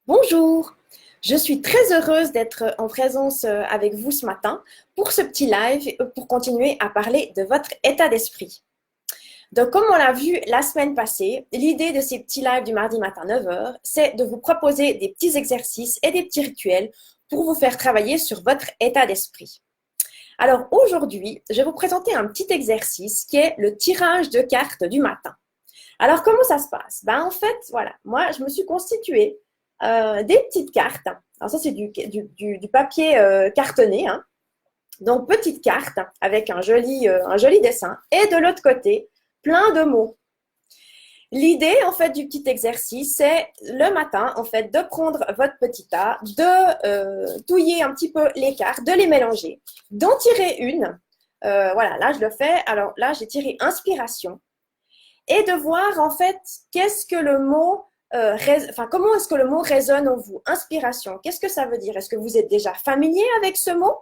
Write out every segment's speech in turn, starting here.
Bonjour, je suis très heureuse d'être en présence avec vous ce matin pour ce petit live pour continuer à parler de votre état d'esprit. Donc, comme on l'a vu la semaine passée, l'idée de ces petits lives du mardi matin 9h, c'est de vous proposer des petits exercices et des petits rituels pour vous faire travailler sur votre état d'esprit. Alors aujourd'hui, je vais vous présenter un petit exercice qui est le tirage de cartes du matin. Alors, comment ça se passe? En fait, voilà, moi, je me suis constituée des petites cartes. Alors, ça, c'est du papier cartonné, hein. Donc, petite carte avec un joli dessin. Et de l'autre côté, plein de mots. L'idée, en fait, du petit exercice, c'est le matin, en fait, de prendre votre petit tas, de touiller un petit peu les cartes, de les mélanger, d'en tirer une. Voilà, là, je le fais. Alors là, j'ai tiré inspiration et de voir en fait qu'est-ce que le mot, comment est-ce que le mot résonne en vous. Inspiration, qu'est-ce que ça veut dire? Est-ce que vous êtes déjà familier avec ce mot?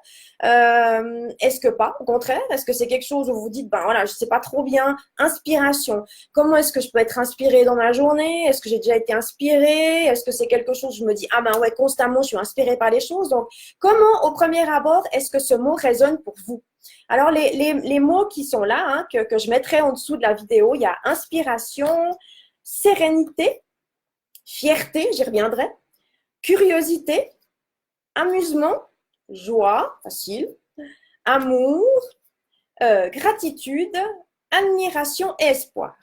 Est-ce que pas? Au contraire, est-ce que c'est quelque chose où vous dites, ben voilà, je sais pas trop bien. Inspiration, comment est-ce que je peux être inspirée dans ma journée? Est-ce que j'ai déjà été inspirée? Est-ce que c'est quelque chose où je me dis, ah ben ouais, constamment, je suis inspirée par les choses. Donc, comment au premier abord est-ce que ce mot résonne pour vous? Alors, les mots qui sont là, hein, que je mettrai en dessous de la vidéo, il y a inspiration, sérénité, fierté, j'y reviendrai, curiosité, amusement, joie, facile, amour, gratitude, admiration et espoir.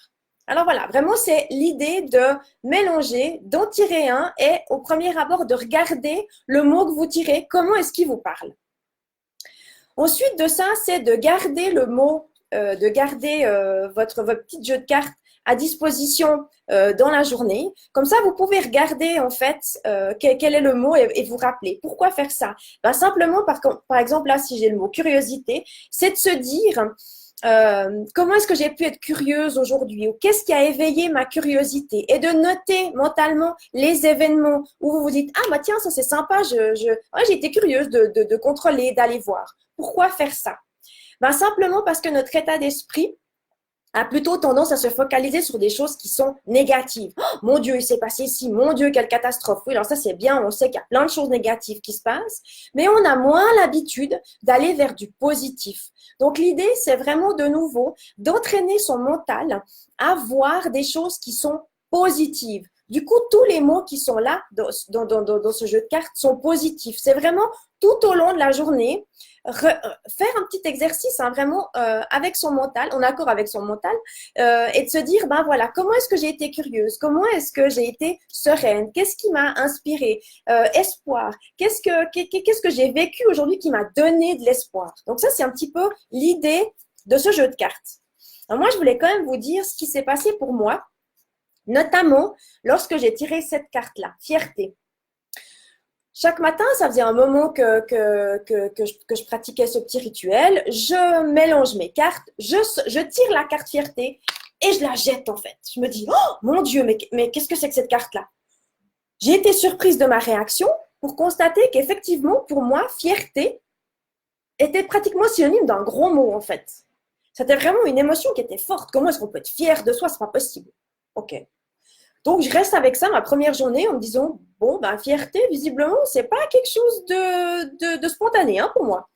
Alors voilà, vraiment c'est l'idée de mélanger, d'en tirer un et au premier abord de regarder le mot que vous tirez, comment est-ce qu'il vous parle. Ensuite de ça, c'est de garder le mot, de garder votre petit jeu de cartes à disposition dans la journée. Comme ça, vous pouvez regarder en fait quel est le mot et vous rappeler. Pourquoi faire ça? Simplement par exemple, là, si j'ai le mot curiosité, c'est de se dire comment est-ce que j'ai pu être curieuse aujourd'hui ou qu'est-ce qui a éveillé ma curiosité et de noter mentalement les événements où vous vous dites ah bah tiens ça c'est sympa ouais, j'ai été curieuse de contrôler d'aller voir. Pourquoi faire ça? Simplement parce que notre état d'esprit a plutôt tendance à se focaliser sur des choses qui sont négatives. Oh, mon Dieu, il s'est passé ci, mon Dieu, quelle catastrophe. Oui, alors ça c'est bien, on sait qu'il y a plein de choses négatives qui se passent, mais on a moins l'habitude d'aller vers du positif. Donc l'idée, c'est vraiment de nouveau d'entraîner son mental à voir des choses qui sont positives. Du coup, tous les mots qui sont là dans ce jeu de cartes sont positifs. C'est vraiment tout au long de la journée, faire un petit exercice hein, vraiment avec son mental, en accord avec son mental, et de se dire, ben voilà, comment est-ce que j'ai été curieuse? Comment est-ce que j'ai été sereine? Qu'est-ce qui m'a inspiré? Espoir. Qu'est-ce que j'ai vécu aujourd'hui qui m'a donné de l'espoir? Donc ça, c'est un petit peu l'idée de ce jeu de cartes. Alors moi, je voulais quand même vous dire ce qui s'est passé pour moi, notamment lorsque j'ai tiré cette carte-là, fierté. Chaque matin, ça faisait un moment que je pratiquais ce petit rituel. Je mélange mes cartes, je tire la carte fierté et je la jette en fait. Je me dis, oh mon Dieu, mais qu'est-ce que c'est que cette carte-là? J'ai été surprise de ma réaction pour constater qu'effectivement, pour moi, fierté était pratiquement synonyme d'un gros mot en fait. C'était vraiment une émotion qui était forte. Comment est-ce qu'on peut être fier de soi? C'est pas possible. Ok. Donc, je reste avec ça ma première journée en me disant, bon, fierté, visiblement, c'est pas quelque chose de spontané hein, pour moi.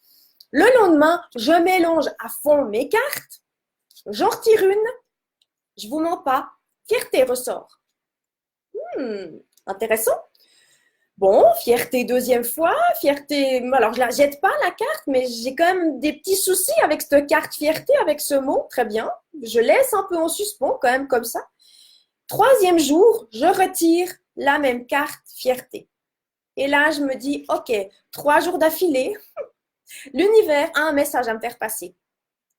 Le lendemain, je mélange à fond mes cartes, j'en retire une, je vous mens pas, fierté ressort. Intéressant. Bon, fierté deuxième fois, fierté. Alors, je la jette pas la carte, mais j'ai quand même des petits soucis avec cette carte fierté, avec ce mot. Très bien. Je laisse un peu en suspens quand même comme ça. Troisième jour, je retire la même carte fierté. Et là, je me dis, OK, 3 jours d'affilée, l'univers a un message à me faire passer.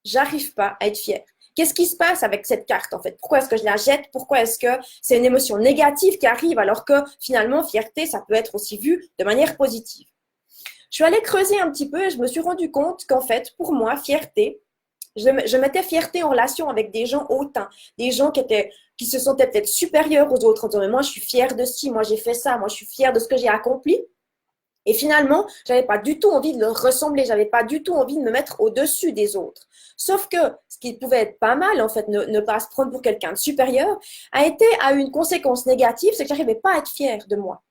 J'arrive pas à être fière. Qu'est-ce qui se passe avec cette carte en fait? Pourquoi est-ce que je la jette? Pourquoi est-ce que c'est une émotion négative qui arrive alors que finalement, fierté, ça peut être aussi vu de manière positive? Je suis allée creuser un petit peu et je me suis rendu compte qu'en fait, pour moi, fierté, je mettais fierté en relation avec des gens hautains, des gens qui se sentaient peut-être supérieurs aux autres en disant mais moi je suis fière de ci, moi j'ai fait ça, moi je suis fière de ce que j'ai accompli. Et finalement, j'avais pas du tout envie de leur ressembler, j'avais pas du tout envie de me mettre au-dessus des autres. Sauf que ce qui pouvait être pas mal, en fait, ne pas se prendre pour quelqu'un de supérieur, a été à une conséquence négative, c'est que j'arrivais pas à être fière de moi.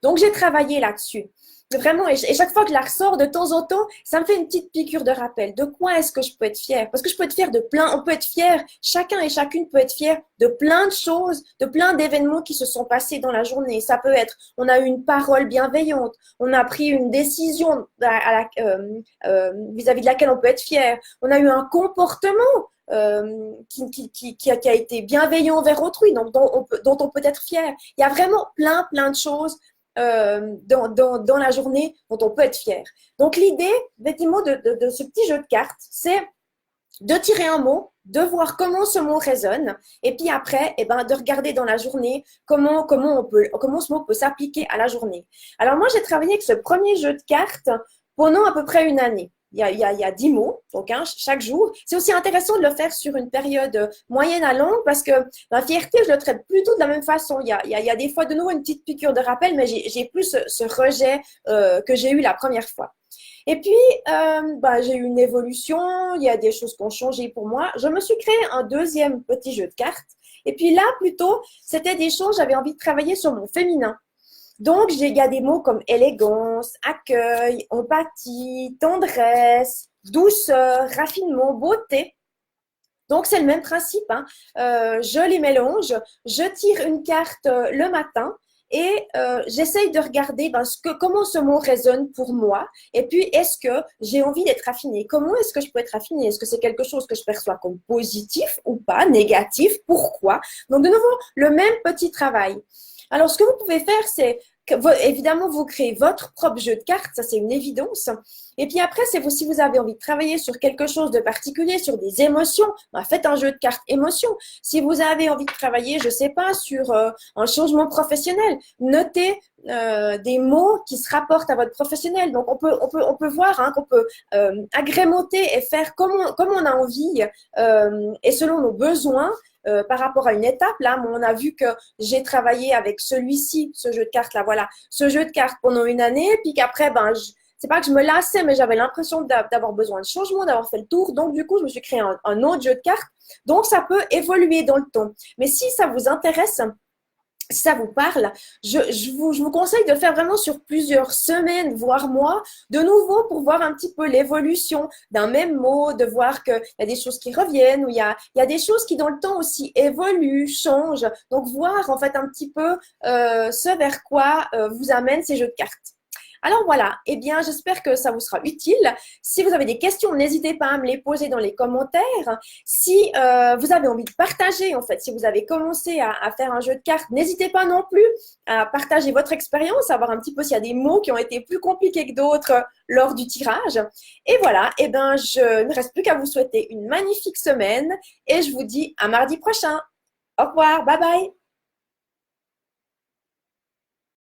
Donc, j'ai travaillé là-dessus. Vraiment, et chaque fois que je la ressors de temps en temps, ça me fait une petite piqûre de rappel. De quoi est-ce que je peux être fière? Parce que je peux être fière de plein, on peut être fier, chacun et chacune peut être fier de plein de choses, de plein d'événements qui se sont passés dans la journée. Ça peut être, on a eu une parole bienveillante, on a pris une décision vis-à-vis de laquelle on peut être fier, on a eu un comportement qui a été bienveillant envers autrui, donc dont on peut être fier. Il y a vraiment plein de choses dans la journée dont on peut être fier. Donc l'idée, effectivement, de ce petit jeu de cartes, c'est de tirer un mot, de voir comment ce mot résonne, et puis après, eh ben, de regarder dans la journée comment ce mot peut s'appliquer à la journée. Alors moi, j'ai travaillé avec ce premier jeu de cartes pendant à peu près une année. Il y a 10 mots, donc chaque jour. C'est aussi intéressant de le faire sur une période moyenne à longue parce que la fierté, je le traite plutôt de la même façon. Il y a des fois de nouveau une petite piqûre de rappel, mais j'ai plus ce rejet que j'ai eu la première fois. Et puis, j'ai eu une évolution, il y a des choses qui ont changé pour moi. Je me suis créé un deuxième petit jeu de cartes. Et puis là, plutôt, c'était des choses, j'avais envie de travailler sur mon féminin. Donc, il y a des mots comme élégance, accueil, empathie, tendresse, douceur, raffinement, beauté. Donc, c'est le même principe, hein. Je les mélange, je tire une carte le matin et j'essaye de regarder comment ce mot résonne pour moi. Et puis, est-ce que j'ai envie d'être affinée? Comment est-ce que je peux être affinée? Est-ce que c'est quelque chose que je perçois comme positif ou pas, négatif? Pourquoi? Donc, de nouveau, le même petit travail. Alors, ce que vous pouvez faire, c'est évidemment, vous créez votre propre jeu de cartes, ça c'est une évidence. Et puis après, c'est vous, si vous avez envie de travailler sur quelque chose de particulier, sur des émotions, faites un jeu de cartes émotions. Si vous avez envie de travailler, je sais pas, sur un changement professionnel, notez des mots qui se rapportent à votre professionnel. Donc on peut voir qu'on peut agrémenter et faire comme on a envie et selon nos besoins. Par rapport à une étape, là, on a vu que j'ai travaillé avec celui-ci, ce jeu de cartes là, voilà, ce jeu de cartes pendant une année, puis qu'après, c'est pas que je me lassais, mais j'avais l'impression d'avoir besoin de changement, d'avoir fait le tour, donc du coup, je me suis créé un autre jeu de cartes, donc ça peut évoluer dans le temps. Mais si ça vous intéresse, si ça vous parle, je vous conseille de le faire vraiment sur plusieurs semaines, voire mois, de nouveau pour voir un petit peu l'évolution d'un même mot, de voir qu'il y a des choses qui reviennent, ou il y a des choses qui dans le temps aussi évoluent, changent. Donc, voir en fait un petit peu ce vers quoi vous amènent ces jeux de cartes. Alors voilà, eh bien j'espère que ça vous sera utile. Si vous avez des questions, n'hésitez pas à me les poser dans les commentaires. Si vous avez envie de partager, en fait, si vous avez commencé à faire un jeu de cartes, n'hésitez pas non plus à partager votre expérience, à voir un petit peu s'il y a des mots qui ont été plus compliqués que d'autres lors du tirage. Et voilà, eh bien je ne me reste plus qu'à vous souhaiter une magnifique semaine et je vous dis à mardi prochain. Au revoir, bye bye.